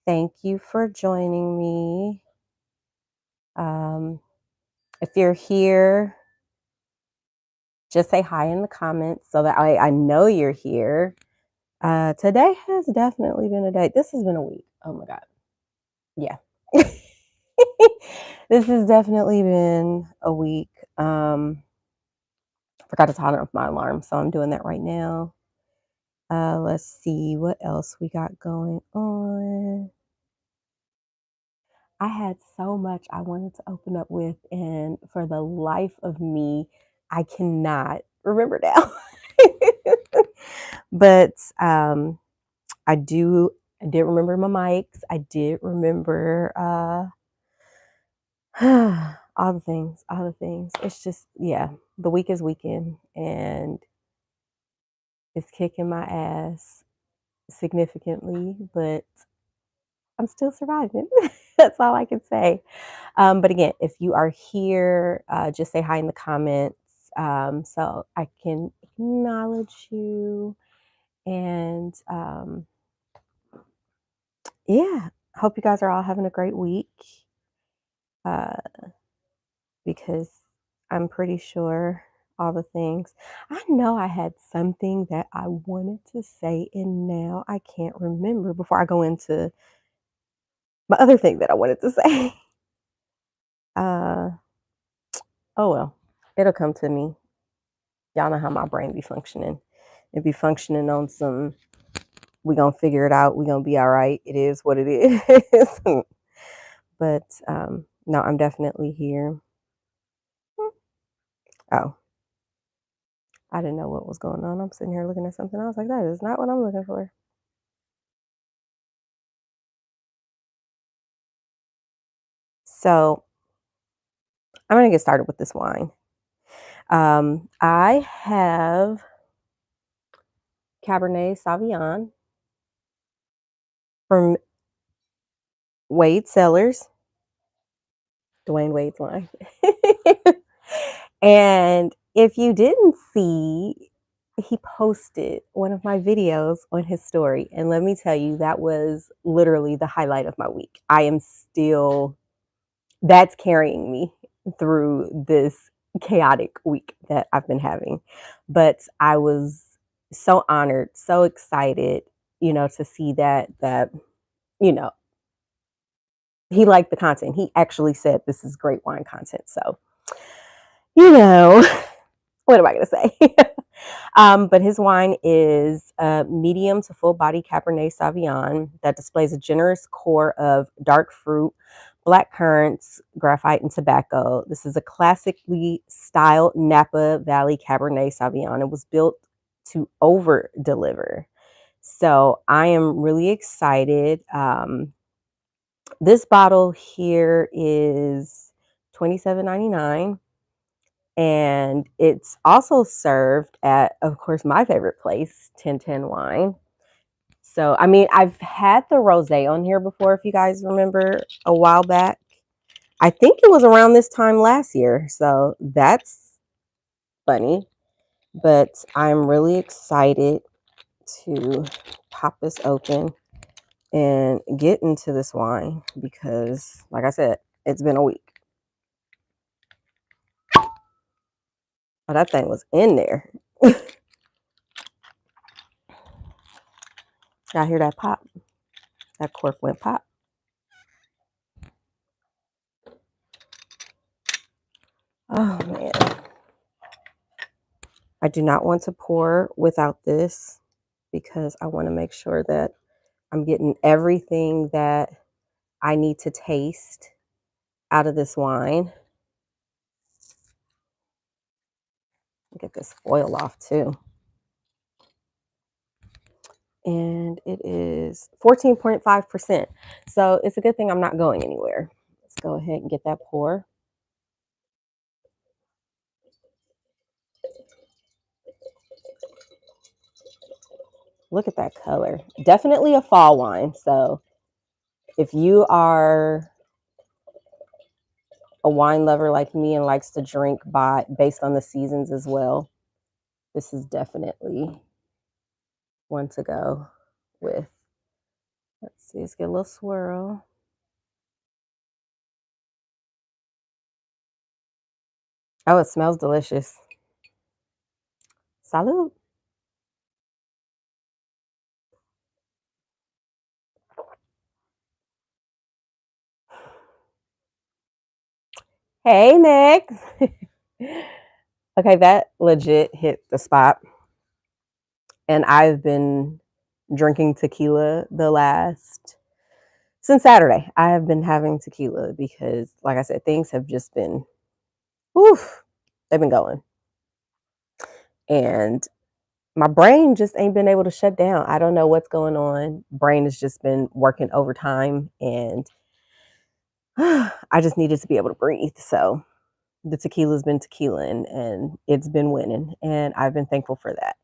Thank you for joining me. Um, if you're here, just say hi in the comments so that I know you're here. Today has definitely been a day. This has been a week. Oh my God. Yeah. This has definitely been a week. Forgot to turn off my alarm, so I'm doing that right now. Let's see what else we got going on. I had so much I wanted to open up with, and for the life of me, I cannot remember now. But I do. I did remember my mics. I did remember all the things. All the things. It's just yeah. The week is weekend, and it's kicking my ass significantly, but I'm still surviving. That's all I can say. But again, if you are here, just say hi in the comments so I can acknowledge you. And yeah, hope you guys are all having a great week uh, because I'm pretty sure all the things. I know I had something that I wanted to say, and now I can't remember before I go into my other thing that I wanted to say. Uh, oh well, it'll come to me. Y'all know how my brain be functioning. It be functioning on some, we gonna figure it out. We gonna be all right. It is what it is. But no, I'm definitely here. Oh, I didn't know what was going on. I'm sitting here looking at something. I was like, that is not what I'm looking for. So I'm gonna get started with this wine. I have Cabernet Sauvignon from Wade Cellars, Dwayne Wade's wine. And if you didn't see, he posted one of my videos on his story. And let me tell you, that was literally the highlight of my week. I am still, that's carrying me through this chaotic week that I've been having. But I was so honored, so excited, to see that, you know, he liked the content. He actually said this is great wine content. So, you know, what am I going to say? But his wine is a medium to full body Cabernet Sauvignon that displays a generous core of dark fruit, black currants, graphite, and tobacco. This is a classically styled Napa Valley Cabernet Sauvignon. It was built to over deliver. So I am really excited. This bottle here is $27.99. And it's also served at, of course, my favorite place, 1010 Wine. So, I mean, I've had the rosé on here before, if you guys remember a while back. I think it was around this time last year. So that's funny. But I'm really excited to pop this open and get into this wine because, like I said, it's been a week. Oh, that thing was in there. Y'all hear that pop? That cork went pop. Oh man. I do not want to pour without this because I want to make sure that I'm getting everything that I need to taste out of this wine. Get this foil off too. And it is 14.5%. So it's a good thing I'm not going anywhere. Let's go ahead and get that pour. Look at that color. Definitely a fall wine. So if you are a wine lover like me and likes to drink based on the seasons as well, this is definitely one to go with. Let's See, let's get a little swirl. Oh, it smells delicious. Salud. Hey, Nick. Okay, that legit hit the spot. And I've been drinking tequila since Saturday. I have been having tequila because, like I said, things have just been, woof, they've been going. And my brain just ain't been able to shut down. I don't know what's going on. Brain has just been working overtime, and I just needed to be able to breathe. So the tequila's been tequila, and it's been winning, and I've been thankful for that.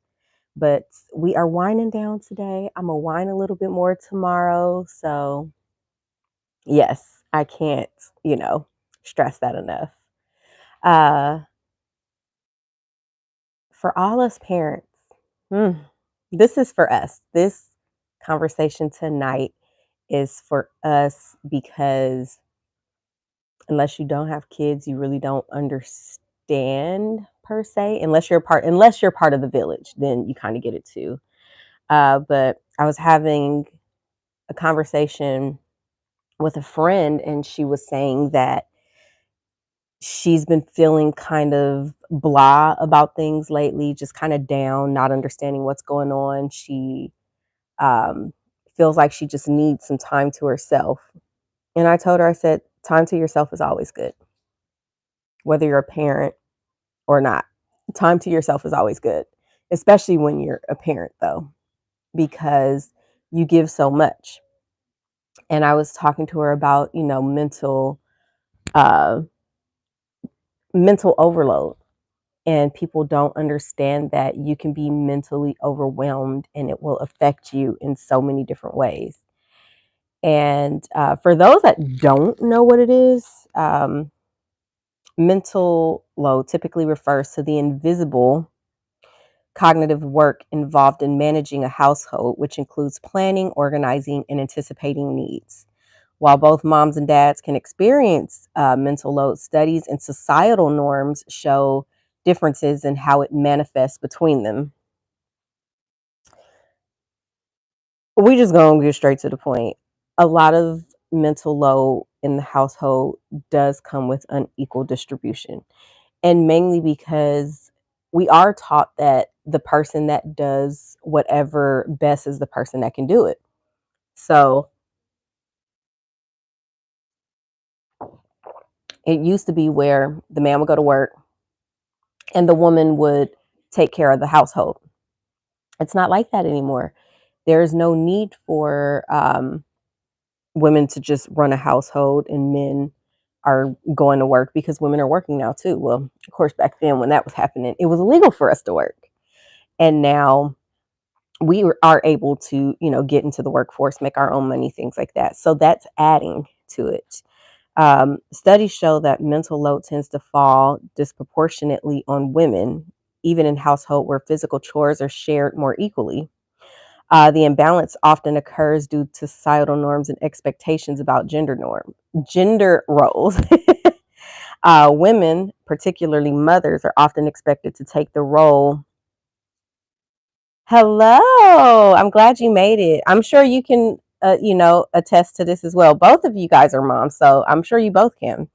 But we are winding down today. I'm gonna wine a little bit more tomorrow. So yes, I can't, stress that enough. Uh, for all us parents, mm, this is for us. This conversation tonight is for us because unless you don't have kids, you really don't understand per se. Unless you're part of the village, then you kind of get it too. But I was having a conversation with a friend, and she was saying that she's been feeling kind of blah about things lately, just kind of down, not understanding what's going on. She um, feels like she just needs some time to herself. And I told her, I said, time to yourself is always good, whether you're a parent or not. Time to yourself is always good, especially when you're a parent, though, because you give so much. And I was talking to her about, uh, mental overload. And people don't understand that you can be mentally overwhelmed and it will affect you in so many different ways. And for those that don't know what it is, mental load typically refers to the invisible cognitive work involved in managing a household, which includes planning, organizing, and anticipating needs. While both moms and dads can experience mental load, studies and societal norms show differences in how it manifests between them. We just gonna get straight to the point. A lot of mental load in the household does come with unequal distribution, and mainly because we are taught that the person that does whatever best is the person that can do it. So it used to be where the man would go to work and the woman would take care of the household. It's not like that anymore. There's no need for women to just run a household and men are going to work because women are working now too. Well, of course, back then when that was happening, it was illegal for us to work. And now are able to, get into the workforce, make our own money, things like that. So that's adding to it. Studies show that mental load tends to fall disproportionately on women, even in households where physical chores are shared more equally. The imbalance often occurs due to societal norms and expectations about gender roles. Women, particularly mothers, are often expected to take the role. Hello, I'm glad you made it. I'm sure you can, attest to this as well. Both of you guys are moms, so I'm sure you both can.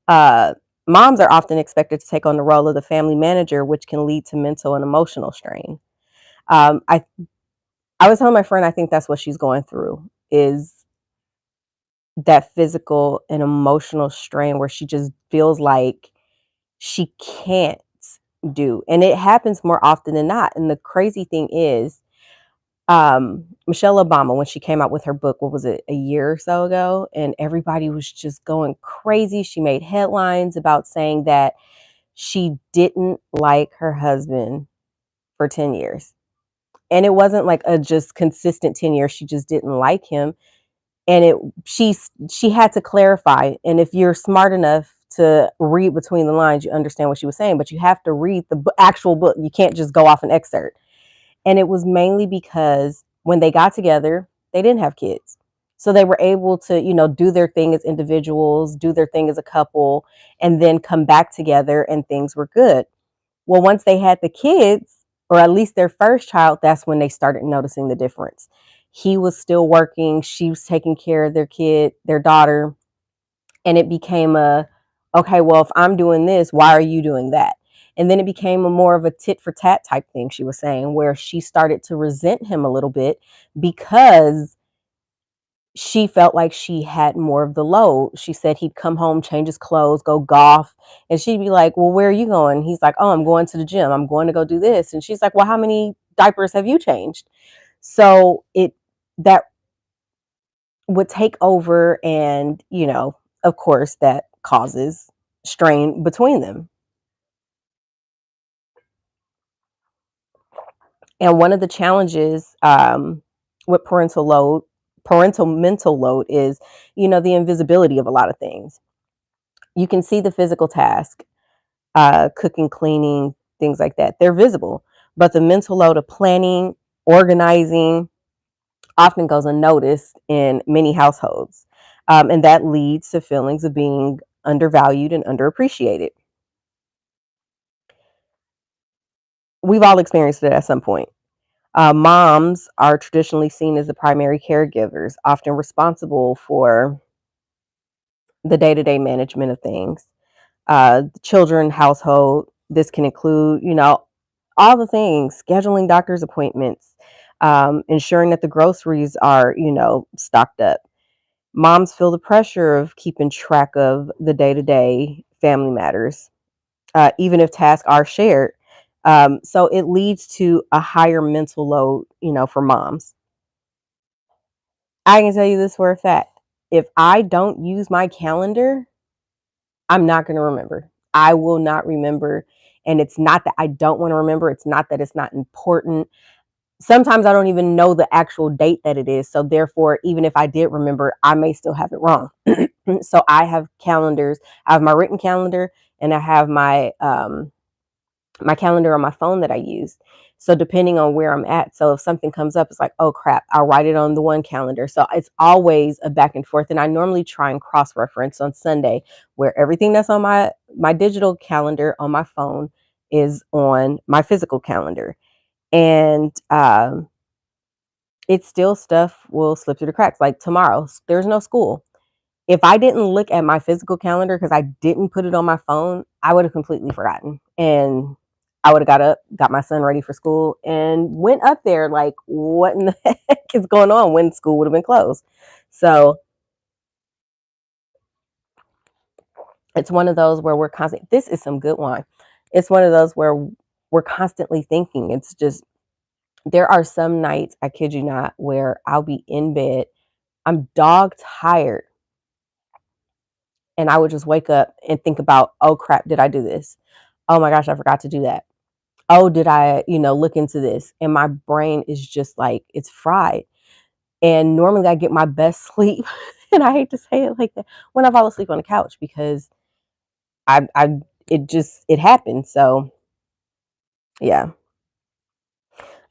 Uh, Moms are often expected to take on the role of the family manager, which can lead to mental and emotional strain. Um, I I was telling my friend I think that's what she's going through is that physical and emotional strain where she just feels like she can't do. And it happens more often than not. And the crazy thing is, Michelle Obama, when she came out with her book, what was it, a year or so ago? And everybody was just going crazy. She made headlines about saying that she didn't like her husband for 10 years. And it wasn't like a just consistent 10 years. She just didn't like him. And she had to clarify. And if you're smart enough to read between the lines, you understand what she was saying, but you have to read the actual book. You can't just go off an excerpt. And it was mainly because when they got together, They didn't have kids. So they were able to, do their thing as individuals, do their thing as a couple, and then come back together and things were good. Well, once they had the kids, or at least their first child, that's when they started noticing the difference. He was still working, she was taking care of their kid, their daughter, and it became okay, well, if I'm doing this, why are you doing that? And then it became a more of a tit for tat type thing, she was saying, where she started to resent him a little bit because she felt like she had more of the load. She said he'd come home, change his clothes, go golf, and she'd be like, well, where are you going? He's like, oh, I'm going to the gym, I'm going to go do this. And she's like, well, how many diapers have you changed? So that would take over, and of course that causes strain between them. And one of the challenges with parental mental load is, the invisibility of a lot of things. You can see the physical task, cooking, cleaning, things like that. They're visible, but the mental load of planning, organizing, often goes unnoticed in many households. And that leads to feelings of being undervalued and underappreciated. We've all experienced it at some point. Moms are traditionally seen as the primary caregivers, often responsible for the day to day management of things. Children, household, this can include, all the things, scheduling doctor's appointments, ensuring that the groceries are, stocked up. Moms feel the pressure of keeping track of the day to day family matters, even if tasks are shared. So it leads to a higher mental load, for moms. I can tell you this for a fact. If I don't use my calendar, I'm not going to remember. I will not remember. And it's not that I don't want to remember. It's not that it's not important. Sometimes I don't even know the actual date that it is. So therefore, even if I did remember, I may still have it wrong. So I have calendars. I have my written calendar, and I have my calendar on my phone that I use. So depending on where I'm at, so if something comes up, it's like, oh crap, I'll write it on the one calendar. So it's always a back and forth. And I normally try and cross-reference on Sunday, where everything that's on my digital calendar on my phone is on my physical calendar. And it's still stuff will slip through the cracks. Like tomorrow, there's no school. If I didn't look at my physical calendar because I didn't put it on my phone, I would have completely forgotten. And I would have got up, got my son ready for school, and went up there like, what in the heck is going on, when school would have been closed? So it's one of those where we're constantly, this is some good wine. It's one of those where we're constantly thinking. It's just, there are some nights, I kid you not, where I'll be in bed, I'm dog tired, and I would just wake up and think about, oh crap, did I do this? Oh my gosh, I forgot to do that. Oh, did I, look into this? And my brain is just like, it's fried. And normally I get my best sleep, and I hate to say it like that, when I fall asleep on the couch, because it happens. So yeah.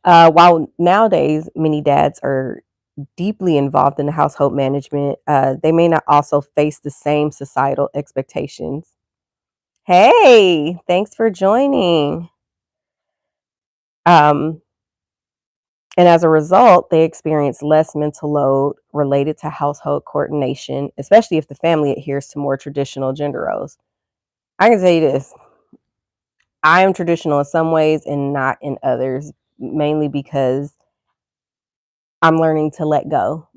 While nowadays many dads are deeply involved in the household management, they may not also face the same societal expectations. Hey, thanks for joining. Um, and as a result, they experience less mental load related to household coordination, especially if the family adheres to more traditional gender roles. I can tell you this, I am traditional in some ways and not in others, mainly because I'm learning to let go.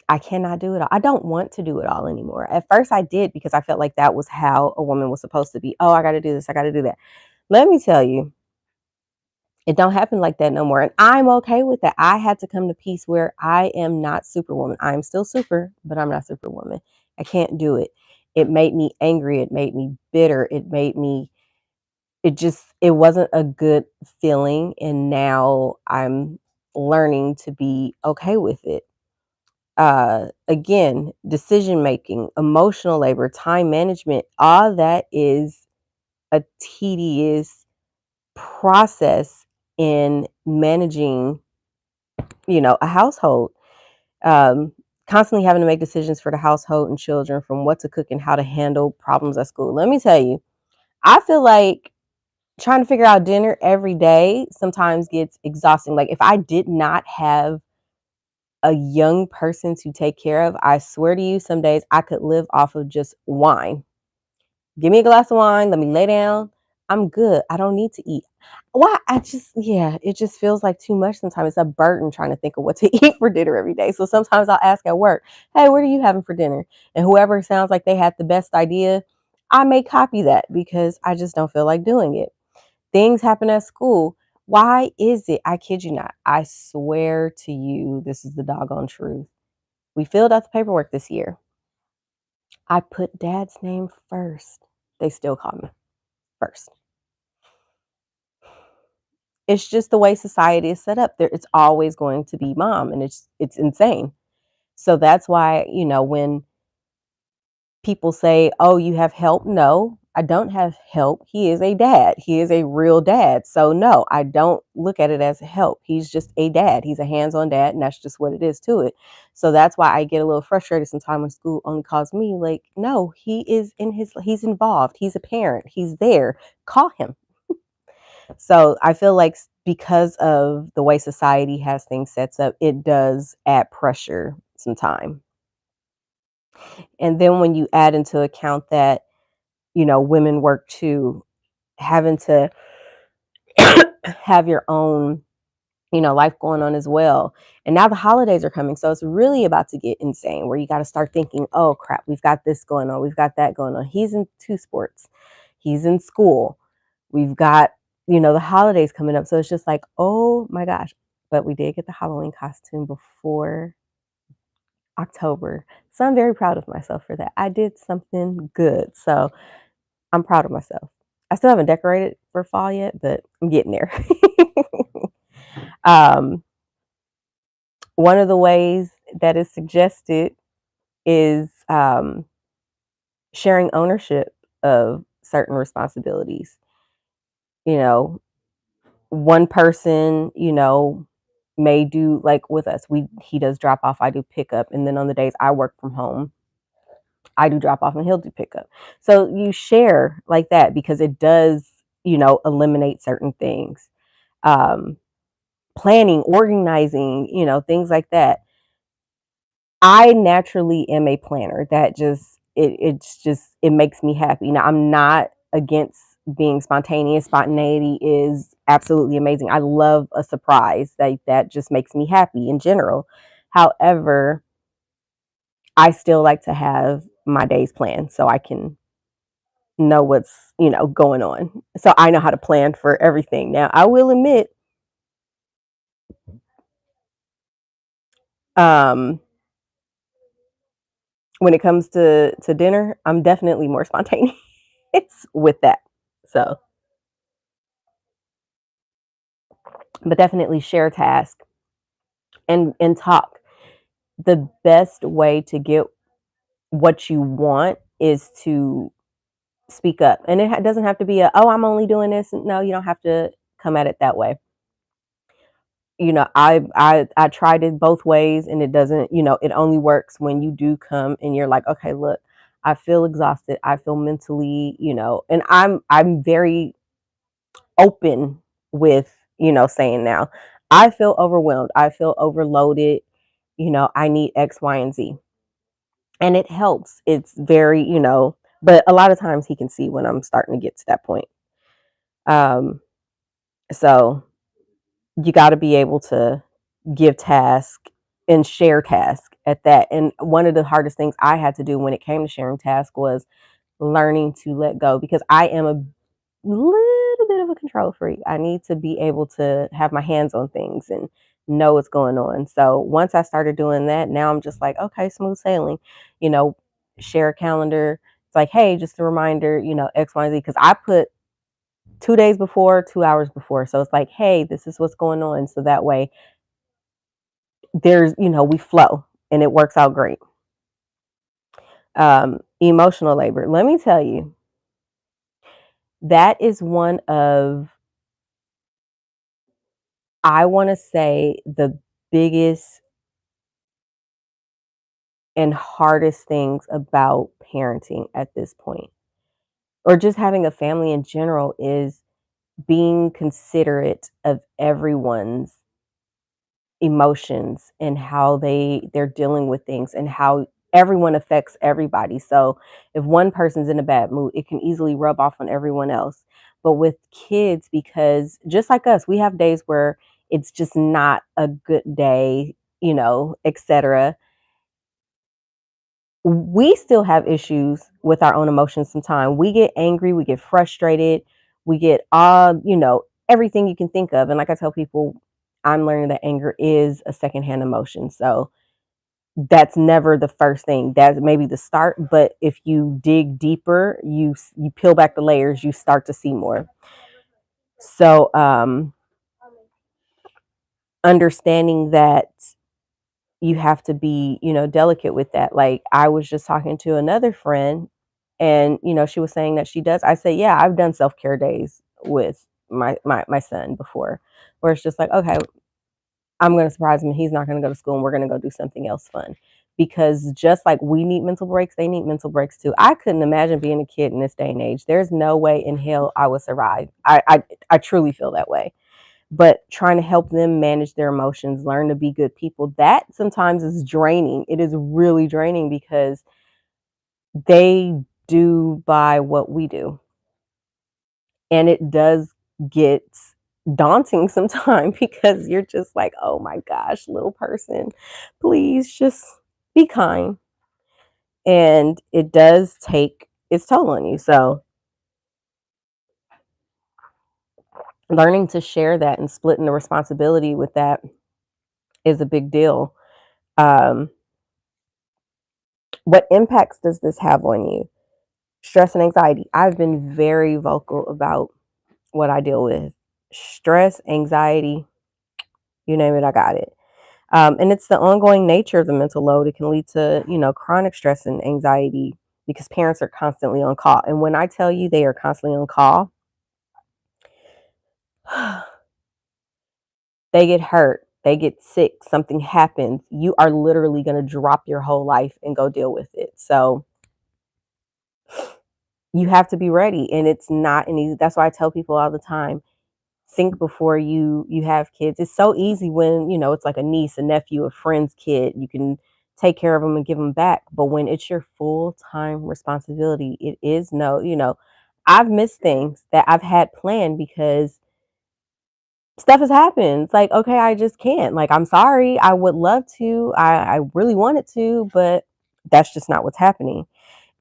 I cannot do it all. I don't want to do it all anymore. At first, I did because I felt like that was how a woman was supposed to be. Oh, I got to do this, I got to do that. Let me tell you, it don't happen like that no more. And I'm okay with that. I had to come to peace where I am not superwoman. I'm still super, but I'm not superwoman. I can't do it. It made me angry. It made me bitter. It wasn't a good feeling. And now I'm learning to be okay with it. Again, decision making, emotional labor, time management, all that is a tedious process in managing a household. Um, Constantly having to make decisions for the household and children, from what to cook and how to handle problems at school. Let me tell you, I feel like trying to figure out dinner every day sometimes gets exhausting. Like if I did not have a young person to take care of, I swear to you, some days I could live off of just wine. Give me a glass of wine, let me lay down. I'm good. I don't need to eat. Why? Yeah, it just feels like too much sometimes. It's a burden trying to think of what to eat for dinner every day. So sometimes I'll ask at work, hey, what are you having for dinner? And whoever sounds like they had the best idea, I may copy that because I just don't feel like doing it. Things happen at school. Why is it? I kid you not. I swear to you, this is the doggone truth. We filled out the paperwork this year. I put dad's name first. They still call me first. It's just the way society is set up. There, it's always going to be mom, and it's insane. So that's why when people say, "Oh, you have help," no, I don't have help. He is a dad. He is a real dad. So no, I don't look at it as help. He's just a dad. He's a hands-on dad, and that's just what it is to it. So that's why I get a little frustrated sometimes when school only calls me. Like, no, he's involved. He's a parent. He's there. Call him. So I feel like because of the way society has things set up, it does add pressure sometimes. And then when you add into account that, women work too, having to have your own, life going on as well. And now the holidays are coming. So it's really about to get insane where you got to start thinking, oh crap, we've got this going on. We've got that going on. He's in two sports. He's in school. We've got, the holidays coming up. So it's just like, oh my gosh. But we did get the Halloween costume before October. So I'm very proud of myself for that. I did something good. So I'm proud of myself. I still haven't decorated for fall yet, but I'm getting there. um, One of the ways that is suggested is sharing ownership of certain responsibilities. You know, one person, may do, like with us, he does drop off, I do pick up, and then on the days I work from home, I do drop off and he'll do pickup. So you share like that because it does, eliminate certain things. Um, Planning, organizing, things like that. I naturally am a planner. That just it makes me happy. Now I'm not against being spontaneous. Spontaneity is absolutely amazing. I love a surprise. That just makes me happy in general. However, I still like to have my days planned so I can know what's, going on. So I know how to plan for everything. Now, I will admit, um, when it comes to dinner, I'm definitely more spontaneous with that. So, but definitely share task and talk. The best way to get what you want is to speak up, and it doesn't have to be oh, I'm only doing this. No, you don't have to come at it that way. I tried it both ways, and it doesn't. It only works when you do come and you're like, okay, look, I feel exhausted, I feel mentally, and I'm very open with, saying now I feel overwhelmed, I feel overloaded, I need X, Y, and Z. And it helps. It's very, but a lot of times he can see when I'm starting to get to that point. um so you got to be able to give task and share task at that. And one of the hardest things I had to do when it came to sharing task was learning to let go, because I am a little bit of a control freak. I need to be able to have my hands on things and know what's going on. So once I started doing that, now I'm just like, okay, smooth sailing, you know, share a calendar. It's like, hey, just a reminder, X, Y, Z. Because I put 2 days before, 2 hours before. So it's like, hey, this is what's going on. So that way we flow and it works out great. Emotional labor. Let me tell you, that is one of, I want to say, the biggest and hardest things about parenting at this point, or just having a family in general, is being considerate of everyone's emotions and how they're dealing with things and how everyone affects everybody. So if one person's in a bad mood, it can easily rub off on everyone else. But with kids, because just like us, we have days where it's just not a good day, etc. We still have issues with our own emotions sometimes. We get angry, we get frustrated, we get everything you can think of. And like I tell people, I'm learning that anger is a secondhand emotion. So that's never the first thing. That's maybe the start, but if you dig deeper, you peel back the layers, you start to see more. So understanding that you have to be, delicate with that. Like I was just talking to another friend and, she was saying that she does. I say, yeah, I've done self-care days with my son before, where it's just like, okay, I'm going to surprise him. He's not going to go to school and we're going to go do something else fun. Because just like we need mental breaks, they need mental breaks too. I couldn't imagine being a kid in this day and age. There's no way in hell I would survive. I truly feel that way. But trying to help them manage their emotions, learn to be good people, that sometimes is draining. It is really draining because they do by what we do. And it does get daunting sometimes because you're just like, oh my gosh, little person, please just be kind. And it does take its toll on you. So learning to share that and splitting the responsibility with that is a big deal. Um, what impacts does this have on you? Stress and anxiety. I've been very vocal about what I deal with. Stress, anxiety, you name it, I got it. And it's the ongoing nature of the mental load. It can lead to, chronic stress and anxiety because parents are constantly on call. And when I tell you they are constantly on call, they get hurt, they get sick, something happens. You are literally going to drop your whole life and go deal with it. So you have to be ready. And it's not an easy, that's why I tell people all the time, think before you have kids. It's so easy when, it's like a niece, a nephew, a friend's kid. You can take care of them and give them back. But when it's your full-time responsibility, it is I've missed things that I've had planned because stuff has happened. It's like, okay, I just can't. Like, I'm sorry. I would love to. I really wanted to, but that's just not what's happening.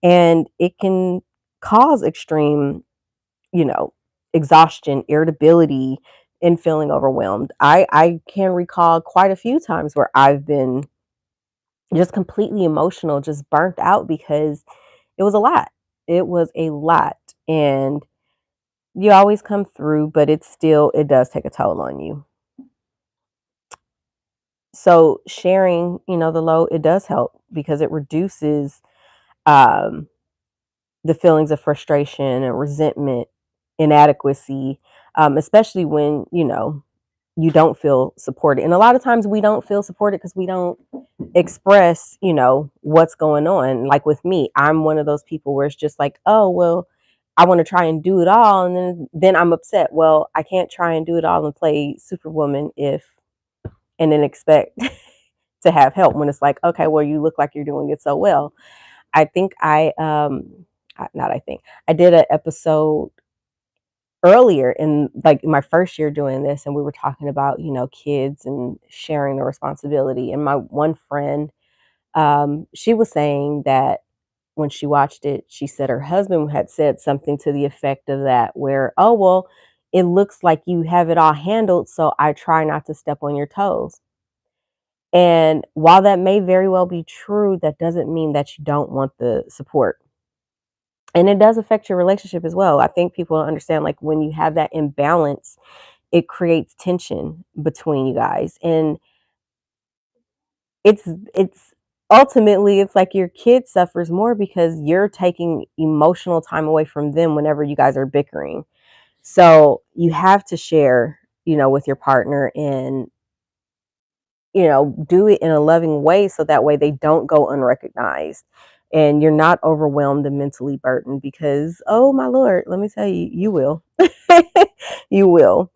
And it can cause extreme you know, exhaustion, irritability, and feeling overwhelmed. I can recall quite a few times where I've been just completely emotional, just burnt out because it was a lot. It was a lot. And you always come through, but it does take a toll on you. So sharing, the load, it does help because it reduces um, the feelings of frustration and resentment, inadequacy, especially when, you don't feel supported. And a lot of times we don't feel supported because we don't express, what's going on. Like with me, I'm one of those people where it's just like, oh, well, I want to try and do it all. And then I'm upset. Well, I can't try and do it all and play Superwoman and then expect to have help when it's like, okay, well, you look like you're doing it so well. I think not I think I did an episode earlier in like my first year doing this, and we were talking about kids and sharing the responsibility. And my one friend, she was saying that when she watched it, she said her husband had said something to the effect of that, where, oh well, it looks like you have it all handled, so I try not to step on your toes. And while that may very well be true, that doesn't mean that you don't want the support. And it does affect your relationship as well. I think people don't understand, like, when you have that imbalance, it creates tension between you guys. And it's ultimately, it's like your kid suffers more because you're taking emotional time away from them whenever you guys are bickering. So you have to share, with your partner, and do it in a loving way so that way they don't go unrecognized and you're not overwhelmed and mentally burdened because, oh my Lord, let me tell you, you will. You will.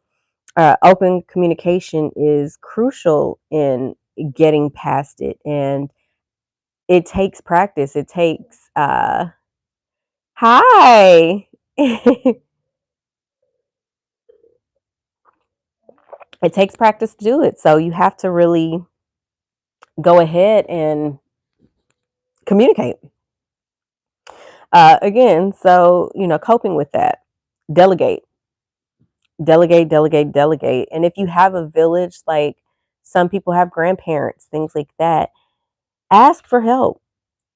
Open communication is crucial in getting past it. And it takes practice. It takes, hi. It takes practice to do it. So you have to really go ahead and communicate. Again, so, coping with that, delegate, delegate, delegate, delegate. And if you have a village, like some people have grandparents, things like that, ask for help.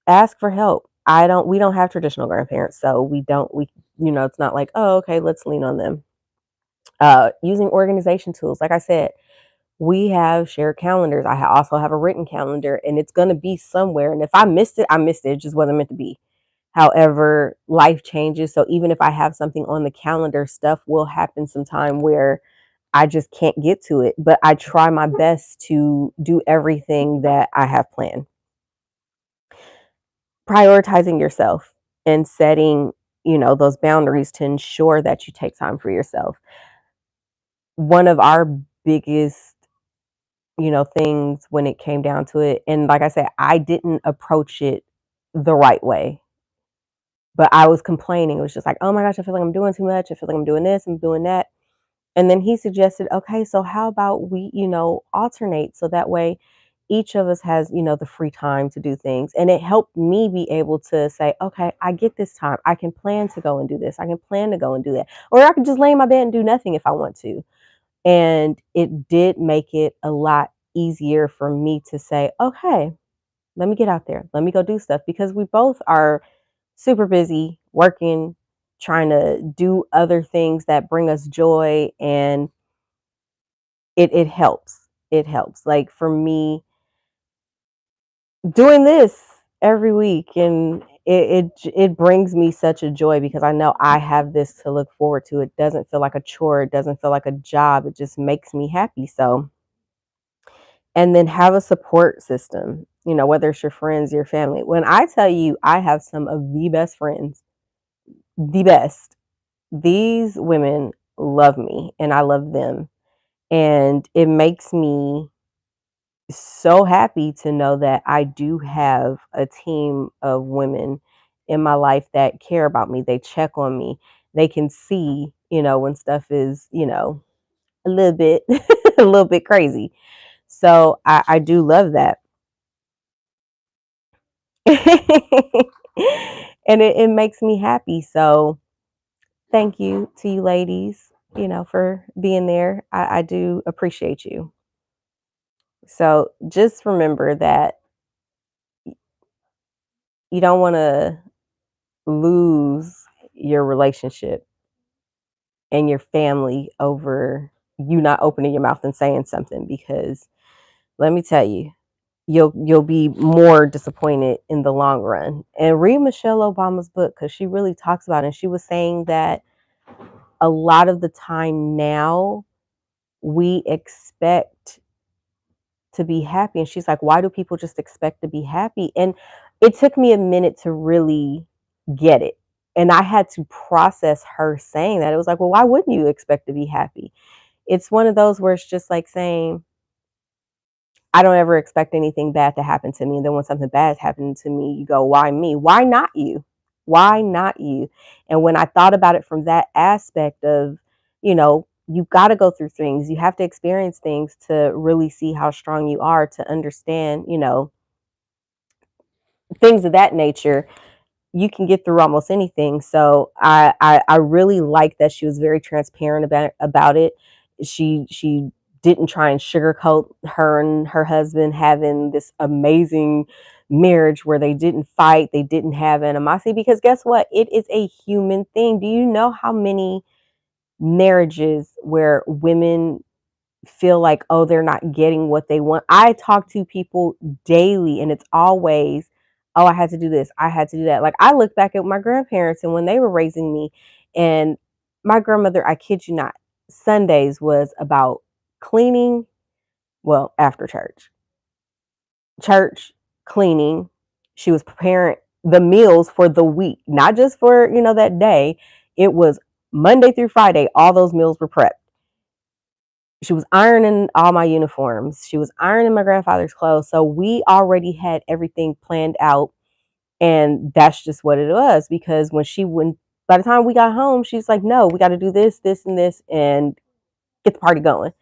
Ask for help. We don't have traditional grandparents, so it's not like, oh, okay, let's lean on them. Using organization tools. Like I said, we have shared calendars. I also have a written calendar, and it's going to be somewhere. And if I missed it, I missed it. It just wasn't meant to be. However, life changes. So even if I have something on the calendar, stuff will happen sometime where I just can't get to it. But I try my best to do everything that I have planned. Prioritizing yourself and setting, those boundaries to ensure that you take time for yourself. One of our biggest, things when it came down to it, and like I said, I didn't approach it the right way. But I was complaining. It was just like, oh my gosh, I feel like I'm doing too much. I feel like I'm doing this, I'm doing that. And then he suggested, okay, so how about we, alternate so that way each of us has, the free time to do things. And it helped me be able to say, okay, I get this time. I can plan to go and do this. I can plan to go and do that. Or I could just lay in my bed and do nothing if I want to. And it did make it a lot easier for me to say, okay, let me get out there. Let me go do stuff because we both are super busy working, trying to do other things that bring us joy. And it helps. It helps. Like for me, doing this every week and it brings me such a joy because I know I have this to look forward to. It doesn't feel like a chore. It doesn't feel like a job. It just makes me happy. So, and then have a support system, whether it's your friends, your family. When I tell you, I have some of the best friends, the best. These women love me and I love them. And it makes me so happy to know that I do have a team of women in my life that care about me. They check on me. They can see, when stuff is, a little bit a little bit crazy. So I do love that. And it makes me happy. So thank you to you ladies, for being there. I do appreciate you. So just remember that you don't want to lose your relationship and your family over you not opening your mouth and saying something because let me tell you, you'll be more disappointed in the long run. And read Michelle Obama's book because she really talks about it. And she was saying that a lot of the time now we expect to be happy. And she's like, why do people just expect to be happy? And it took me a minute to really get it. And I had to process her saying that. It was like, well, why wouldn't you expect to be happy? It's one of those where it's just like saying, I don't ever expect anything bad to happen to me. And then when something bad is happening to me, you go, why me? Why not you? Why not you? And when I thought about it from that aspect of, you got to go through things, you have to experience things to really see how strong you are, to understand, things of that nature. You can get through almost anything. So I really like that she was very transparent about it. She didn't try and sugarcoat her and her husband having this amazing marriage where they didn't fight, they didn't have animosity, because guess what? It is a human thing. Do you know how many marriages where women feel like, oh, they're not getting what they want? I talk to people daily and it's always, oh, I had to do this, I had to do that. Like I look back at my grandparents and when they were raising me, and my grandmother, I kid you not, Sundays was about cleaning, well, after church. church, cleaning. She was preparing the meals for the week, not just for, that day. It was Monday through Friday, all those meals were prepped. She was ironing all my uniforms. She was ironing my grandfather's clothes. So we already had everything planned out. And that's just what it was, because by the time we got home, she's like, no, we got to do this, this, and this, and get the party going.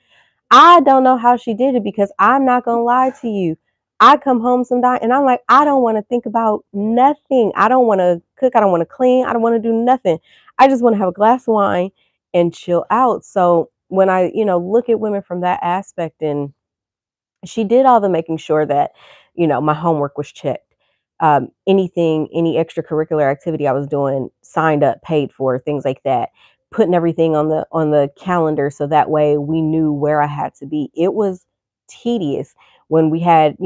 I don't know how she did it, because I'm not going to lie to you. I come home sometimes and I'm like, I don't want to think about nothing. I don't want to cook. I don't want to clean. I don't want to do nothing. I just want to have a glass of wine and chill out. So when I, look at women from that aspect, and she did all the making sure that, my homework was checked. Any extracurricular activity I was doing, signed up, paid for, things like that. Putting everything on the calendar so that way we knew where I had to be. It was tedious when we had,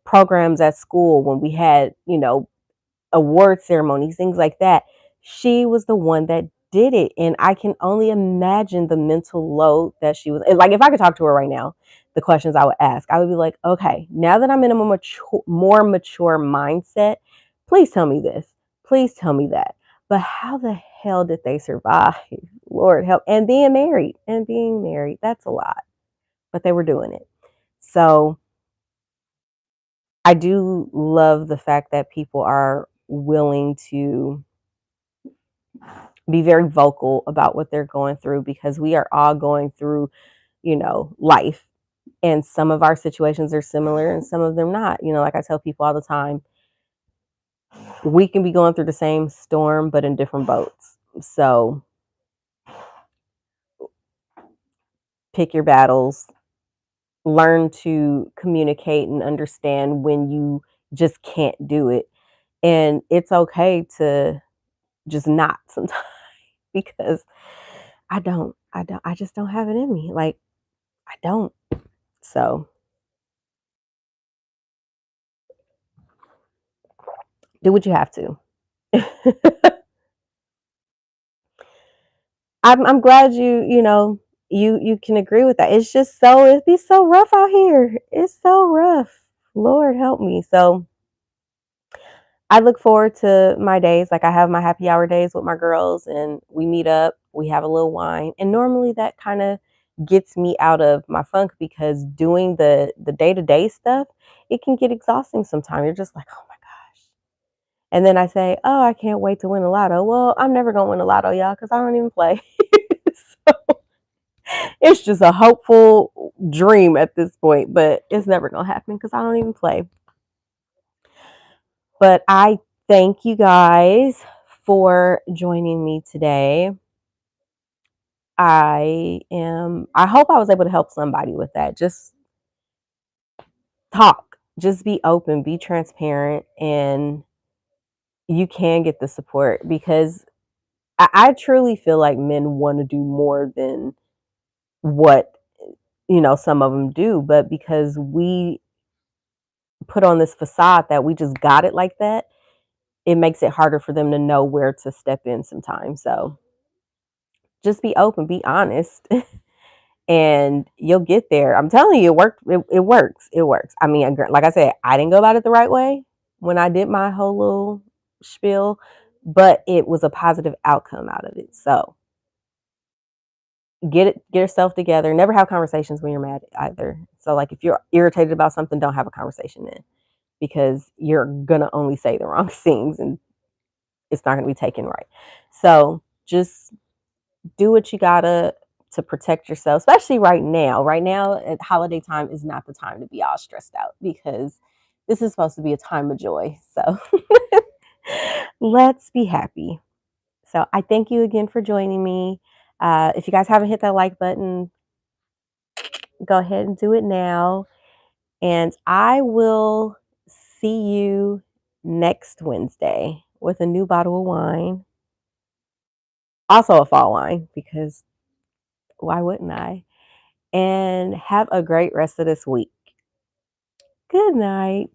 programs at school, when we had, award ceremonies, things like that. She was the one that did it. And I can only imagine the mental load that she was like. If I could talk to her right now, the questions I would ask, I would be like, okay, now that I'm in a more mature mindset, please tell me this. Please tell me that. But how the hell did they survive? Lord help. And being married, that's a lot. But they were doing it. So I do love the fact that people are willing to be very vocal about what they're going through, because we are all going through, life. And some of our situations are similar and some of them not. Like I tell people all the time, we can be going through the same storm, but in different boats. So pick your battles, learn to communicate and understand when you just can't do it. And it's okay to just not sometimes, because I just don't have it in me. Like, I don't. So do what you have to. I'm glad you can agree with that. It'd be so rough out here. It's so rough. Lord help me. So I look forward to my days. Like, I have my happy hour days with my girls, and we meet up, we have a little wine. And normally that kind of gets me out of my funk, because doing the day-to-day stuff, it can get exhausting sometimes. You're just like, oh my gosh. And then I say, oh, I can't wait to win the lotto. Well, I'm never going to win the lotto, y'all, because I don't even play. So it's just a hopeful dream at this point, but it's never going to happen because I don't even play. But I thank you guys for joining me today. I hope I was able to help somebody with that. Just talk, just be open, be transparent, and you can get the support, because I truly feel like men want to do more than what, some of them do. But because we put on this facade that we just got it like that, it makes it harder for them to know where to step in sometimes. So just be open, be honest, and you'll get there. I'm telling you, it worked. It works. It works. I mean, like I said, I didn't go about it the right way when I did my whole little spiel, but it was a positive outcome out of it. So get yourself together. Never have conversations when you're mad either. So, like, if you're irritated about something, don't have a conversation then, because you're gonna only say the wrong things, and it's not gonna be taken right. So just do what you gotta to protect yourself, especially right now. Right now, at holiday time is not the time to be all stressed out, because this is supposed to be a time of joy. So let's be happy. So I thank you again for joining me. If you guys haven't hit that like button, go ahead and do it now. And I will see you next Wednesday with a new bottle of wine. Also a fall wine, because why wouldn't I? And have a great rest of this week. Good night.